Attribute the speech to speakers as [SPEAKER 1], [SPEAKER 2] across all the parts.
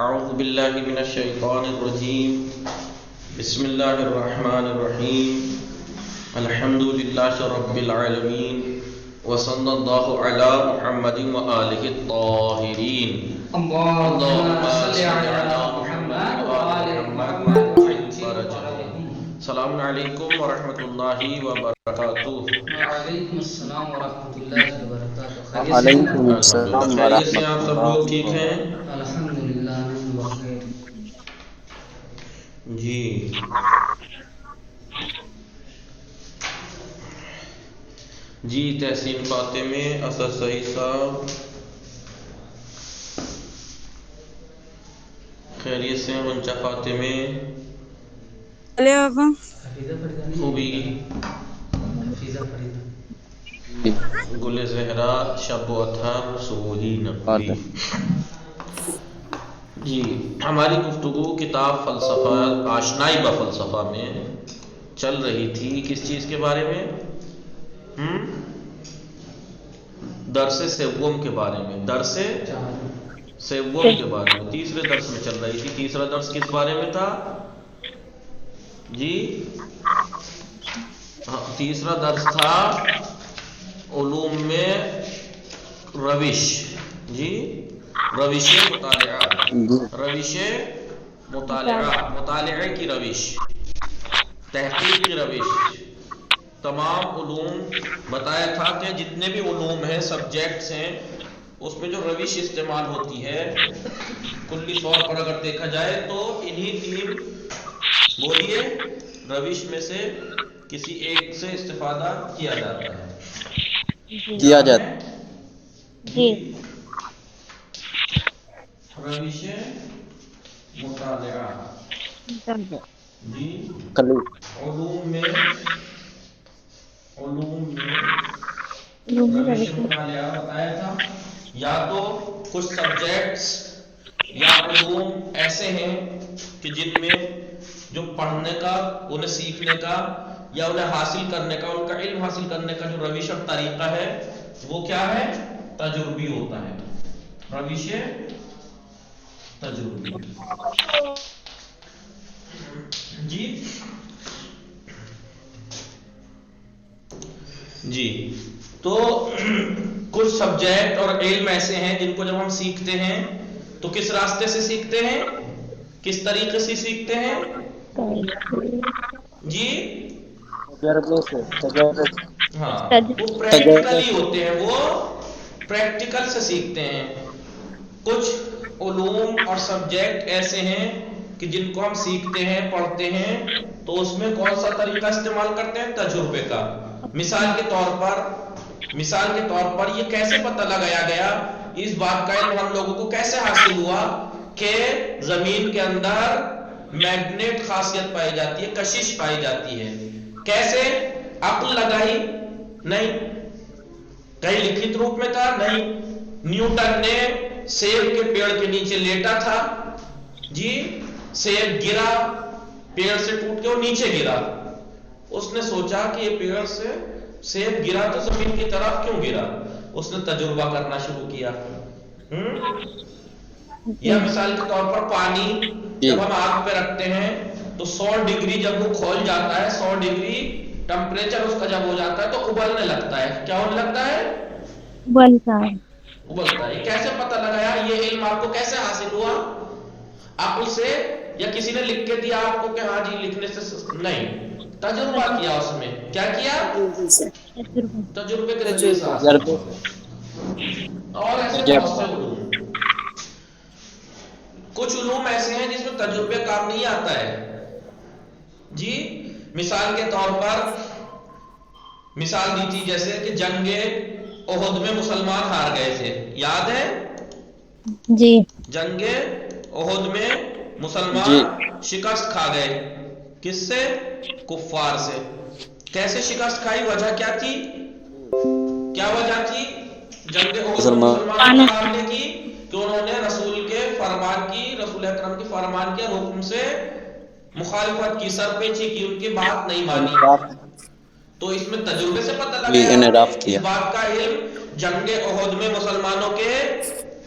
[SPEAKER 1] اعوذ باللہ من الشیطان الرجیم بسم اللہ الرحمن الرحیم الحمد للہ رب العالمین وصلی اللہ علی محمد وآلہ الطاہرین اللہم صل علی محمد وآل محمد السلام علیکم ورحمۃ اللہ وبرکاتہ۔
[SPEAKER 2] وعلیکم السلام ورحمۃ اللہ وبرکاتہ۔
[SPEAKER 3] وعلیکم السلام
[SPEAKER 1] خیریت سے
[SPEAKER 3] ورحمۃ
[SPEAKER 1] آپ سب
[SPEAKER 3] اللہ
[SPEAKER 1] لوگ ٹھیک ہیں؟
[SPEAKER 2] الحمدللہ بخیر۔
[SPEAKER 1] جی جی تحسین فاطمے، اسد صحیح صاحب خیریت سے ہیں؟ غنچہ فاطمے خوبی، گل زہرا شب و اطہر سوہی نقوی۔ جی ہماری گفتگو کتاب فلسفہ آشنائی با فلسفہ میں چل رہی تھی۔ کس چیز کے بارے میں؟ درس سوم کے بارے میں، درس سوم کے بارے میں تیسرے درس میں چل رہی تھی۔ تیسرا درس کس بارے میں تھا جی؟ تیسرا درس تھا علوم میں روش، جی روش مطالعہ، روش مطالعہ، مطالعے کی روش، تحقیق کی روش۔ تمام علوم بتایا تھا کہ جتنے بھی علوم ہیں، سبجیکٹس ہیں، اس میں جو روش استعمال ہوتی ہے کلی طور پر اگر دیکھا جائے تو انہی تین بولیے روش میں سے کسی ایک سے استفادہ کیا جاتا ہے۔
[SPEAKER 3] کیا جاتا
[SPEAKER 1] جی روش مطالعہ، جی علوم میں روش مطالعہ بتایا تھا۔ یا تو کچھ سبجیکٹس یا علوم ایسے ہیں کہ جن میں جو پڑھنے کا، انہیں سیکھنے کا یا انہیں حاصل کرنے کا، ان کا علم حاصل کرنے کا جو روش اور طریقہ ہے وہ کیا ہے؟ تجربی ہوتا ہے، روش تجربی۔ جی جی تو کچھ سبجیکٹ اور علم ایسے ہیں جن کو جب ہم سیکھتے ہیں تو کس راستے سے سیکھتے ہیں، کس طریقے سے سیکھتے ہیں جی؟ ہاں وہ پریکٹیکلی ہوتے ہیں، وہ پریکٹیکل سے سیکھتے ہیں۔ کچھ علوم اور سبجیکٹ ایسے ہیں کہ جن کو ہم سیکھتے ہیں، پڑھتے ہیں تو اس میں کون سا طریقہ استعمال کرتے ہیں؟ تجربے کا۔ مثال کے طور پر یہ کیسے پتہ لگایا گیا، اس بات کا علم ہم لوگوں کو کیسے حاصل ہوا کہ زمین کے اندر میگنیٹ خاصیت پائی جاتی ہے، کشش پائی جاتی ہے؟ کیسے؟ عقل لگائی؟ نہیں۔ کہیں لکھت روپ میں تھا؟ نہیں۔ نیوٹن نے سیب کے پیڑ کے نیچے لیٹا تھا، جی سیب گرا، پیڑ سے ٹوٹ کے وہ نیچے گرا، اس نے سوچا کہ یہ پیڑ سے سیب گرا تو زمین کی طرف کیوں گرا؟ اس نے تجربہ کرنا شروع کیا۔ یا مثال کے طور پر پانی جب ہم آگ پہ رکھتے ہیں تو 100 ڈگری جب وہ کھول جاتا ہے، 100 ڈگری ٹمپریچر اس کا جب ہو جاتا ہے تو ابلنے لگتا ہے۔ کیا ہونے لگتا ہے؟ ابلتا ہے۔ یہ کیسے پتہ لگایا؟ یہ علم آپ کو کیسے حاصل ہوا؟ عقل سے یا کسی نے لکھ کے دیا آپ کو کہ ہاں جی لکھنے سے؟ نہیں، تجربہ کیا اس میں۔ کیا کیا؟ تجربے کے ذریعے سے حاصل ہوا۔ اور ایسے بہت سے علوم، کچھ علوم ایسے ہیں جس میں تجربے کام نہیں آتا ہے، جی مثال کے طور پر مثال دی تھی جیسے کہ جنگ احد میں مسلمان ہار گئے تھے، یاد ہے
[SPEAKER 4] جی؟
[SPEAKER 1] جنگ احد میں مسلمان شکست کھا گئے، کس سے؟ کفار سے۔ کیسے شکست کھائی؟ وجہ کیا تھی؟ کیا وجہ تھی جنگ احد میں مسلمان کو ہارنے کی؟ کہ انہوں نے رسول کے فرمان کی، رسول اکرم کے فرمان کے حکم سے مخالفت کی، سر پیچھی کی، ان کی بات نہیں مانی۔ تو اس میں تجربے سے پتہ لگا اس بات کا علم جنگ احد میں مسلمانوں کے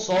[SPEAKER 1] 100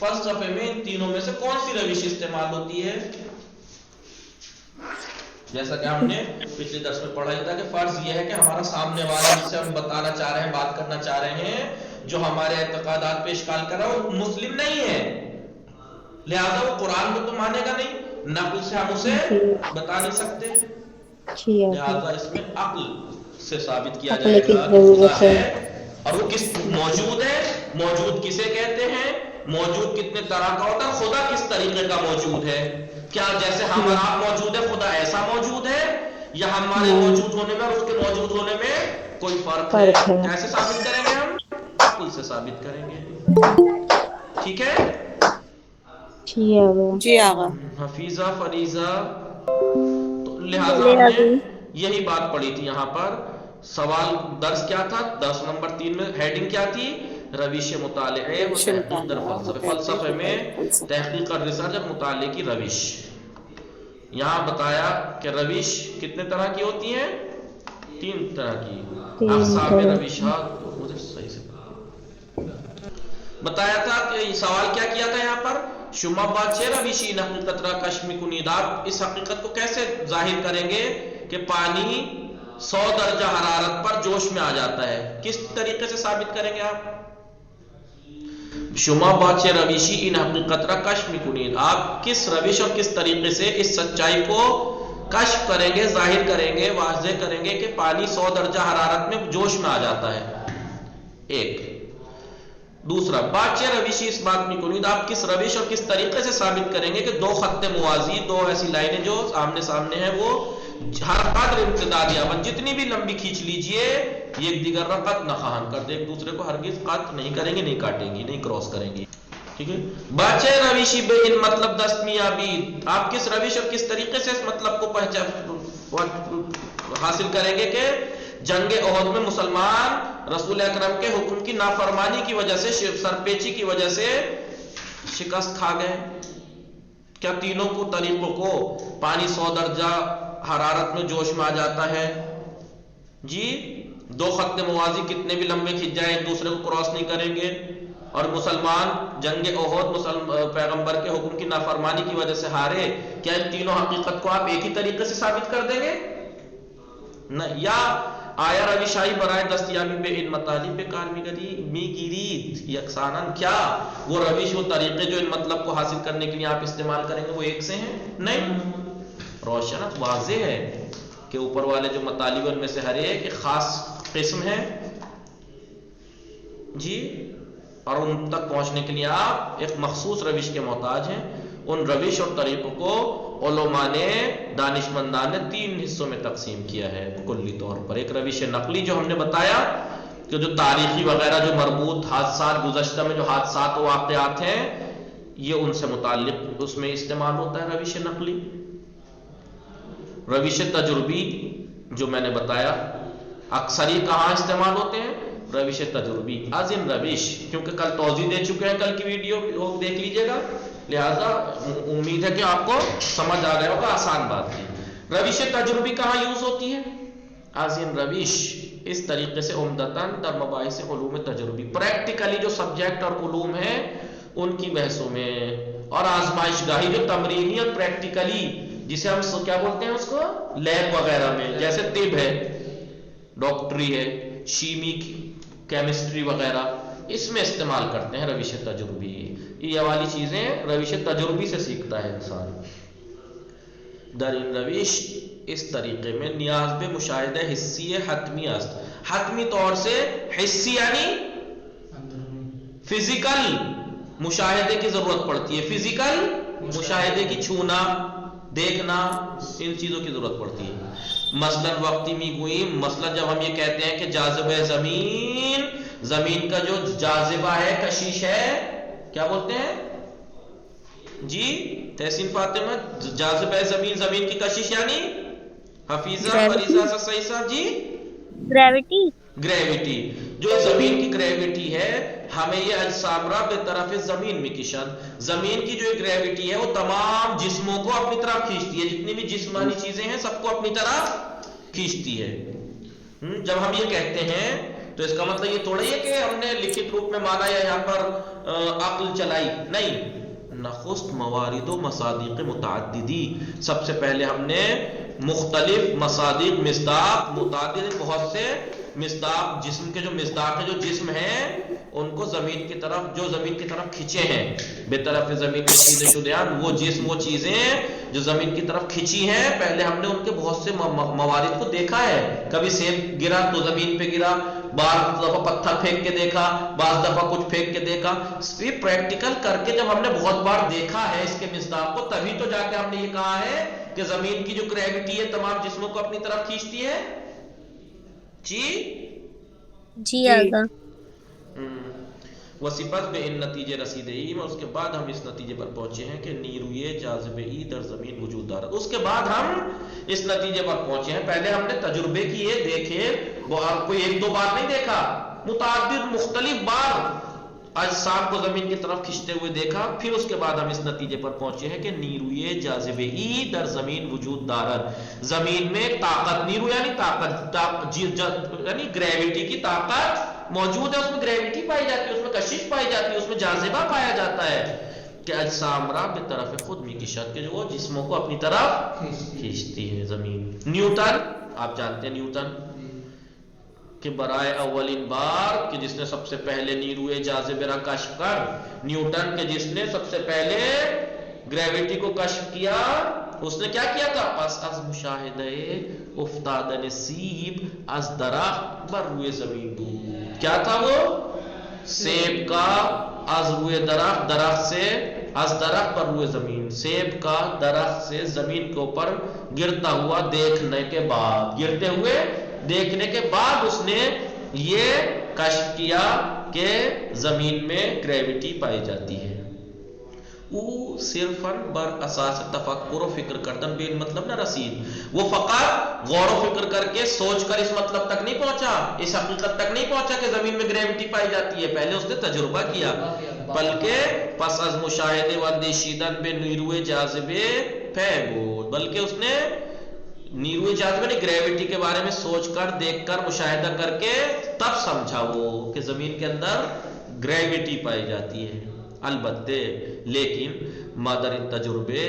[SPEAKER 1] فلسفے میں ان تینوں میں سے کون سی روش استعمال ہوتی ہے؟ جیسا کہ ہم نے پچھلے درس میں پڑھا تھا کہ فرض یہ ہے کہ ہمارا سامنے والا جس سے ہم بتانا چاہ رہے ہیں، بات کرنا چاہ رہے ہیں، جو ہمارے اعتقادات پہ اشکال کر رہا ہے وہ مسلم نہیں ہے، لہذا وہ قرآن کو تو مانے گا نہیں، نقل سے ہم اسے بتا نہیں سکتے، لہذا اس میں عقل سے ثابت کیا جائے گا کہ خدا ہے اور وہ کس موجود ہے، موجود کسے کہتے ہیں، موجود کتنے طرح کا ہوتا ہے، خدا کس طریقے کا موجود ہے، کیا جیسے ہم اور آپ موجود ہے خدا ایسا موجود ہے، یا ہمارے موجود ہونے میں اور اس کے موجود ہونے میں کوئی فرق ہے؟ کیسے ثابت کریں گے ہم؟ عقل سے ثابت کریں گے، ٹھیک ہے؟
[SPEAKER 4] جی آقا.
[SPEAKER 1] حفیظہ فریضہ، تو لہذا ہم نے یہی بات پڑھی تھی یہاں پر. سوال درس کیا تھا؟ درس نمبر 3 میں ہیڈنگ کیا تھی؟ روش مطالعے و تحقیق در فلسفے، فلسفے میں تحقیق اور ریسرچ اور مطالعے کی روش. یہاں بتایا کہ روش کتنے طرح کی ہوتی ہیں؟ 3 طرح کی. اقسام روشات مجھے صحیح سے بتایا تھا کہ سوال کیا تھا یہاں پر؟ شما باچے روشی حقیقت را کشمی کنید. آپ اس حقیقت کو کیسے ظاہر کریں گے کہ پانی 100 درجہ حرارت پر جوش میں آ جاتا ہے؟ کس طریقے سے ثابت کریں گے آپ؟ شما باچے روشی ان حقیقت را کشمی کنید. آپ کس روش اور کس طریقے سے اس سچائی کو کشف کریں گے، ظاہر کریں گے، واضح کریں گے کہ پانی 100 درجہ حرارت میں جوش میں آ جاتا ہے؟ ایک. دوسرا، باچے روشی اس بات میں کنید. آپ کس روش اور کس طریقے سے ثابت کریں گے کہ 2 خط موازی، 2 ایسی لائنیں جو آمنے سامنے ہیں، وہ ہر قدر امتداد یابد، جتنی بھی لمبی کھینچ لیجئے ایک دیگر را قط نہ خواہن کرتے، ایک دوسرے کو ہرگز قط نہیں کریں گے، نہیں کاٹیں گی، نہیں کراس کریں گی، ٹھیک ہے؟ باچے روشی بے ان مطلب دست میابی. آپ کس روش اور کس طریقے سے اس مطلب کو حاصل کریں گے کہ جنگ احد میں مسلمان رسول اکرم کے حکم کی نافرمانی کی وجہ سے، سرپیچی کی وجہ سے شکست کھا گئے؟ کیا تینوں کو طریقوں کو پانی 100 درجہ حرارت میں جوش میں آ جاتا ہے؟ جی. 2 خط موازی کتنے بھی لمبے کھینچ جائیں ایک دوسرے کو کراس نہیں کریں گے، اور مسلمان جنگ احد پیغمبر کے حکم کی نافرمانی کی وجہ سے ہارے. کیا ان تینوں حقیقت کو آپ ایک ہی طریقے سے ثابت کر دیں گے؟ نہ. یا آیا روشائی برائے دستیابی بے ان مطالب پہ کارمی گیرید یکسانن. کیا وہ روش، وہ طریقے جو ان مطلب کو حاصل کرنے کے لیے آپ استعمال کریں گے وہ ایک سے ہیں؟ نہیں. روشن واضح ہے کہ اوپر والے جو مطالب ان میں سے ہر ایک خاص قسم ہے جی، اور ان تک پہنچنے کے لیے آپ ایک مخصوص روش کے محتاج ہیں. ان روش اور طریقوں کو علماء نے، دانشمندان نے 3 حصوں میں تقسیم کیا ہے کلی طور پر. ایک روش نقلی جو ہم نے بتایا کہ جو تاریخی وغیرہ جو مربوط حادثات، گزشتہ میں جو حادثات و واقعات ہیں، یہ ان سے متعلق اس میں استعمال ہوتا ہے روش نقلی. روش تجربی جو میں نے بتایا اکثر یہ کہاں استعمال ہوتے ہیں؟ روش تجربی عظیم روش، کیونکہ کل توضیح دے چکے ہیں، کل کی ویڈیو دیکھ لیجئے گا، لہذا امید ہے کہ آپ کو سمجھ آ گیا ہوگا، آسان بات تھی. روش تجربی کہاں یوز ہوتی ہے؟ عظیم روش اس طریقے سے عمدتاً در مباحث علوم تجربی، پریکٹیکلی جو سبجیکٹ اور علوم ہیں ان کی بحثوں میں، اور آزمائش گاہی جو تمرینی اور پریکٹیکلی، جسے ہم کیا بولتے ہیں اس کو، لیب وغیرہ میں، جیسے طب ہے، ڈاکٹری ہے، شیمی، کیمسٹری وغیرہ، اس میں استعمال کرتے ہیں روش تجربی. یہ والی چیزیں روش تجربی سے سیکھتا ہے انسان. در این روش اس طریقے میں نیاز بے مشاہدہ حسی حتمی است. حتمی طور سے حسی یعنی فزیکل مشاہدے کی ضرورت پڑتی ہے، فزیکل مشاہدے کی، چھونا، دیکھنا، ان چیزوں کی ضرورت پڑتی ہے. مثلا وقتی میگوئیم، مثلا جب ہم یہ کہتے ہیں کہ جاذبہ زمین، زمین کا جو جاذبہ ہے، کشش ہے، کیا بولتے ہیں جی تحسین فاطمہ؟ جاذبہ زمین، زمین کی کشش یعنی حفیظہ فریضہ سے صحیح صاحب جی
[SPEAKER 3] گریوٹی.
[SPEAKER 1] گریوٹی، جو زمین کی گریوٹی ہے، ہمیں یہ اجسام را بے طرف زمین میں کشن، زمین کی جو گریوٹی ہے وہ تمام جسموں کو اپنی طرف کھینچتی ہے، جتنی بھی جسمانی چیزیں ہیں سب کو اپنی طرف کھینچتی ہے. جب ہم یہ کہتے ہیں تو اس کا مطلب یہ تھوڑا ہی ہے کہ ہم نے لکھت روپ میں مانا یا یہاں پر عقل چلائی، نہیں، نخست موارد و مصادیق متعددی، سب سے پہلے ہم نے مختلف مصادیق، مصداق متعدد، بہت سے مصداق، جسم کے جو مصداق ہے، جو جسم ہیں ان کو زمین کی طرف، جو زمین کی طرف کھینچے ہیں، بے طرف زمین کے سیدھے شدیان، وہ جسم، وہ چیزیں جو زمین کی طرف کھینچی ہیں، پہلے ہم نے ان کے بہت سے موارد کو دیکھا ہے. کبھی سیب گرا تو زمین پہ گرا، بعض دفعہ پتھر پھینک کے دیکھا، بعض دفعہ کچھ پھینک کے دیکھا. یہ پریکٹیکل کر کے جب ہم نے بہت بار دیکھا ہے اس کے مصداق کو، تبھی تو جا کے ہم نے یہ کہا ہے کہ زمین کی جو گریوٹی ہے تمام جسموں کو اپنی طرف کھینچتی ہے.
[SPEAKER 3] جی آگا.
[SPEAKER 1] وصفت بے ان نتیجے رسیدے ہی، اور اس کے بعد ہم اس نتیجے پر پہنچے ہیں کہ نیروی جاذبے ای در زمین وجود دارا. اس کے بعد ہم اس نتیجے پر پہنچے ہیں. پہلے ہم نے تجربے کیے، دیکھے، کوئی ایک دو بار نہیں دیکھا، متعدد مختلف بار اجسام کو زمین کی طرف کھینچتے ہوئے دیکھا. پھر اس کے بعد ہم اس نتیجے پر پہنچے ہیں کہ نیروی جاذبے ای در زمین وجود دارد، زمین میں طاقت، نیرو یعنی طاقت، یعنی گریوٹی کی طاقت موجود ہے، اس میں گریوٹی پائی جاتی ہے، اس میں کشش پائی جاتی ہے، اس میں جاذبہ پایا جاتا ہے کہ اجسام را بے طرف خود می کشت، کہ وہ جسموں کو اپنی طرف کھینچتی ہے زمین. نیوٹن، آپ جانتے ہیں نیوٹن کہ برائے اولین بار کہ جس نے سب سے پہلے نیروے جاذبے را کشف کر، نیوٹن کے جس نے سب سے پہلے گریوٹی کو کشف کیا، اس نے کیا کیا تھا؟ پس از مشاہدہ افتادن سیب از درخت بر روئے زمین بود. کیا تھا وہ؟ سیب کا از روئے درخت، درخت سے، از درخت پر روئے زمین، سیب کا درخت سے زمین کے اوپر گرتا ہوا دیکھنے کے بعد، گرتے ہوئے دیکھنے کے بعد اس نے یہ کشف کیا کہ زمین میں گریوٹی پائی جاتی ہے. وہ صرفاً بر اساس تفکر و فکر کردن بے مطلب نہ رسید، وہ فقط غور و فکر کر کے سوچ کر اس مطلب تک نہیں پہنچا، اس حقیقت تک نہیں پہنچا کہ زمین میں گریوٹی پائی جاتی ہے. پہلے اس نے تجربہ کیا، بلکہ پس از مشاہدے و اندیشیدن بے نیروے جاذبے فیبود، بلکہ اس نے نیروے جاذبے نے گریوٹی کے بارے میں سوچ کر، دیکھ کر، مشاہدہ کر کے تب سمجھا وہ کہ زمین کے اندر گریوٹی پائی جاتی ہے. البتہ لیکن مادر تجربے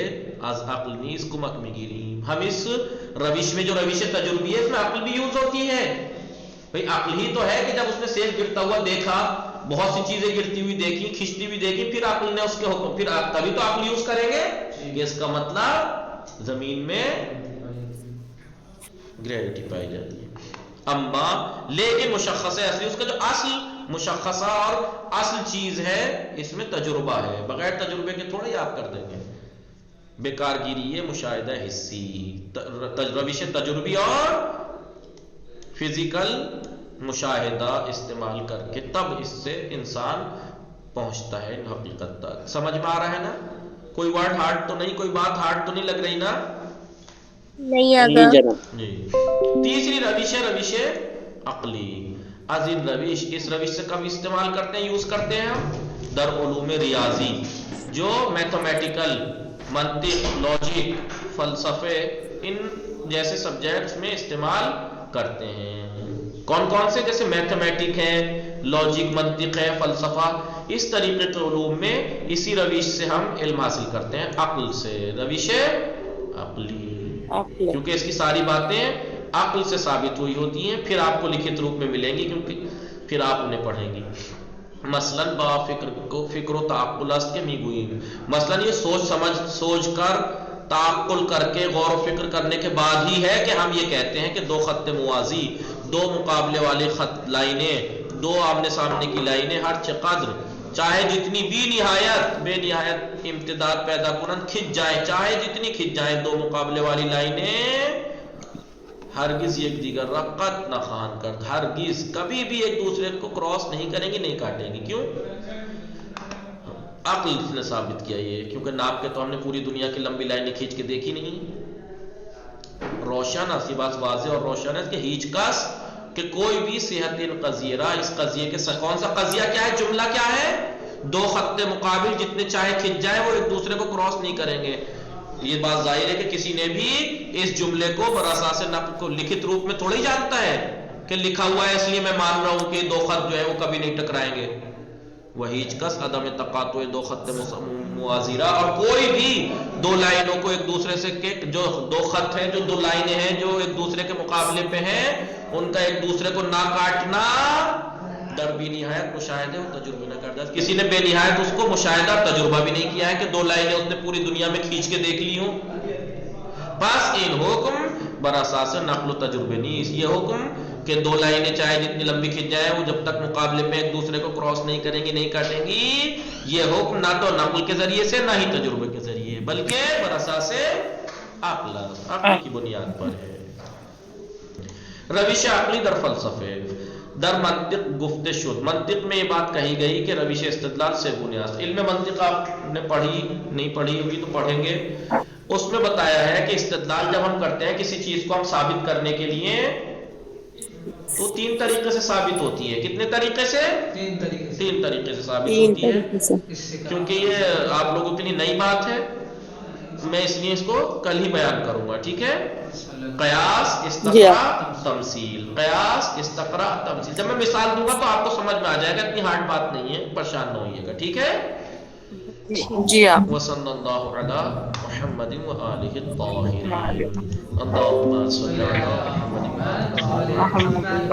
[SPEAKER 1] از عقل نیز کمک میں گیریم، ہم اس روش میں، جو روش تجربی ہے، اس میں عقل بھی یوز ہوتی ہے. بھئی عقل ہی تو ہے کہ جب اس نے سیب گرتا ہوا دیکھا، بہت سی چیزیں گرتی ہوئی دیکھی، کھینچتی ہوئی دیکھی، پھر عقل نے اس کے حکم، پھر تبھی تو عقل یوز کریں گے کہ اس کا مطلب زمین میں گریوٹی پائی جاتی ہے. اما لیکن مشخص ہے اصلی، اس کا جو اصل مشخصہ اور اصل چیز ہے اس میں تجربہ ہے، بغیر تجربے کے تھوڑا ہی آپ کر دیں گے. بیکار گیری ہے مشاہدہ حسی، روش تجربی اور فزیکل مشاہدہ استعمال کر کے تب اس سے انسان پہنچتا ہے حقیقت تک. سمجھ میں آ رہا ہے نا؟ کوئی ورڈ ہارڈ تو نہیں، کوئی بات ہارڈ تو نہیں لگ رہی نا؟
[SPEAKER 3] نہیں آگا.
[SPEAKER 1] جی. تیسری روش ہے روش عقلی. از ان روش، اس روش سے کب استعمال کرتے ہیں، یوز کرتے ہیں ہم؟ در علوم ریاضی، جو میتھمیٹیکل، منطق، لاجک، فلسفے، ان جیسے سبجیکٹس میں استعمال کرتے ہیں. کون کون سے؟ جیسے میتھمیٹک ہے، لاجک، منطق ہے، فلسفہ، اس طریقے کے علوم میں اسی روش سے ہم علم حاصل کرتے ہیں، عقل سے، روش عقلی، کیونکہ اس کی ساری باتیں عقل سے ثابت ہوئی ہوتی ہیں. پھر آپ کو لکھت روپ میں ملیں گی، کیونکہ پھر آپ انہیں پڑھیں گی. مثلاً با فکر کو فکر و تعقل است کے میگوئیم، مثلاً یہ سوچ کر، تعقل کر کے، غور و فکر کرنے کے بعد ہی ہے کہ ہم یہ کہتے ہیں کہ دو خط موازی، دو مقابلے والے خط لائنیں، دو آمنے سامنے کی لائنیں، ہر چقدر چاہے جتنی بھی نہایت بے نہایت امتداد پیدا کنن کھنچ جائیں، چاہے جتنی کھنچ جائیں دو مقابلے والی لائنیں، ہرگز ایک دیگر را قط نہ خواہن کرد، ہرگز کبھی بھی ایک دوسرے کو کراس نہیں کریں گی، نہیں کاٹیں گی. کیوں؟ عقل نے ثابت کیا یہ، کیونکہ ناپ کے تو ہم نے پوری دنیا کی لمبی لائنیں کھینچ کے دیکھی نہیں. روشن اسی بات واضح اور روشن ہے کہ ہیچ کس کہ کوئی بھی صحت قضیہ را، اس قضیے کے کون سا قضیہ کیا ہے، جملہ کیا ہے؟ دو خط مقابل جتنے چاہے کھنچ جائے وہ ایک دوسرے کو کراس نہیں کریں گے. یہ بات ظاہر ہے کہ کسی نے بھی اس جملے کو براساس نقل کو لکھت روپ میں تھوڑی جانتا ہے کہ لکھا ہوا ہے اس لیے میں مان رہا ہوں کہ دو خط جو ہے وہ کبھی نہیں ٹکرائیں گے. وہی کس عدم تقاطع دو خط موازیرہ، اور کوئی بھی دو لائنوں کو ایک دوسرے سے جو دو خط ہیں، جو دو لائنیں ہیں جو ایک دوسرے کے مقابلے پہ ہیں، ان کا ایک دوسرے کو نہ کاٹنا در بے نہایت مشاہدے اور تجربے نہ کرتا. کسی نے بے نہایت اس کو مشاہدہ اور تجربہ بھی نہیں کیا ہے کہ دو لائنیں اس نے پوری دنیا میں کھینچ کے دیکھ لی ہوں. بس ان حکم براساس نقل و تجربے نیس، یہ حکم کہ دو لائنیں چاہے جتنی لمبی کھنچ جائیں وہ جب تک مقابلے میں ایک دوسرے کو کراس نہیں کریں گی، نہیں کاٹیں گی، یہ حکم نہ تو نقل کے ذریعے سے نہ ہی تجربے کے ذریعے بلکہ براساس عقل کی بنیاد پر ہے. روش عقلی در فلسفے در منطق گفت شد. منطق میں یہ بات کہی گئی کہ روش استدلال سے بنیاد. علم منطق آپ نے پڑھی نہیں پڑھی ہوگی تو پڑھیں گے. اس میں بتایا ہے کہ استدلال جب ہم کرتے ہیں کسی چیز کو ہم ثابت کرنے کے لیے تو تین طریقے سے ثابت ہوتی ہے. کتنے طریقے سے؟ تین طریقے سے ثابت ہوتی ہے. کیونکہ یہ آپ لوگوں کے لیے نئی بات ہے میں اس لیے اس کو کل ہی بیان کروں گا. ٹھیک ہے؟ قیاس، استقراء، تمثیل. قیاس، استقراء، تمثیل. جب میں مثال دوں گا تو آپ کو سمجھ میں آ جائے گا، اتنی ہارڈ بات نہیں ہے، پریشان نہ ہوئیے گا. ٹھیک ہے؟
[SPEAKER 4] جی آپ
[SPEAKER 1] وصلی اللہ علی محمد و آلہ الطاہرین. اللہم صلی علی محمد و آلہ الطاہرین.